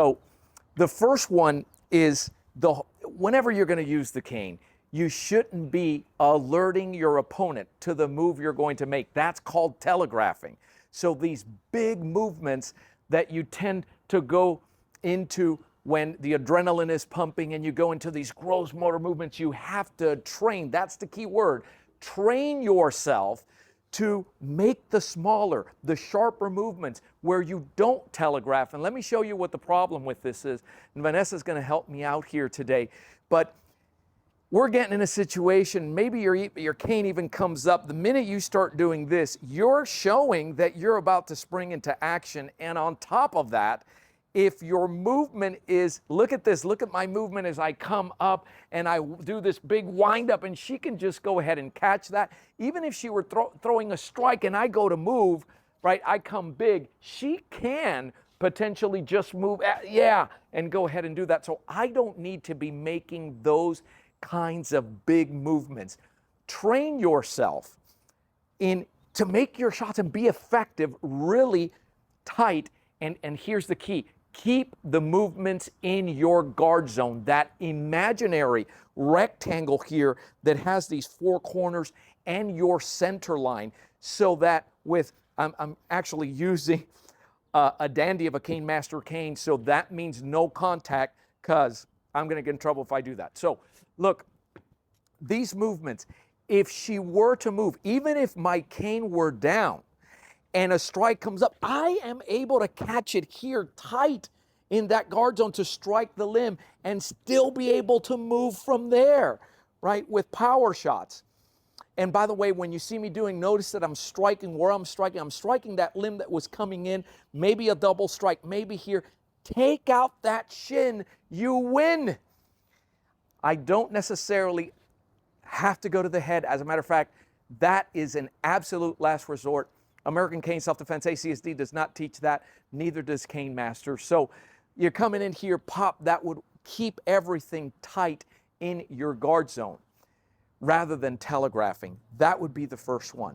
So the first one is whenever you're going to use the cane, you shouldn't be alerting your opponent to the move you're going to make. That's called telegraphing. So these big movements that you tend to go into when the adrenaline is pumping and you go into these gross motor movements, you have to train. That's the key word. Train yourself to make the smaller, the sharper movements where you don't telegraph. And let me show you what the problem with this is. And Vanessa's going to help me out here today. But we're getting in a situation, maybe your cane even comes up. The minute you start doing this, you're showing that you're about to spring into action. And on top of that, if your movement is, look at this, look at my movement as I come up and I do this big wind up, and she can just go ahead and catch that. Even if she were throwing a strike and I go to move, right, I come big, she can potentially just move, and go ahead and do that. So I don't need to be making those kinds of big movements. Train yourself to make your shots and be effective really tight. And here's the key. Keep the movements in your guard zone, that imaginary rectangle here that has these four corners and your center line, so that I'm actually using a dandy of a cane master cane, so that means no contact, because I'm going to get in trouble if I do that. So look, these movements, if she were to move, even if my cane were down and a strike comes up, I am able to catch it here tight in that guard zone to strike the limb and still be able to move from there, right, with power shots. And by the way, when you see me doing, notice that I'm striking where I'm striking that limb that was coming in, maybe a double strike, maybe here. Take out that shin, you win. I don't necessarily have to go to the head. As a matter of fact, that is an absolute last resort. American Cane Self-Defense, ACSD, does not teach that. Neither does Cane Master. So you're coming in here, pop, that would keep everything tight in your guard zone rather than telegraphing. That would be the first one.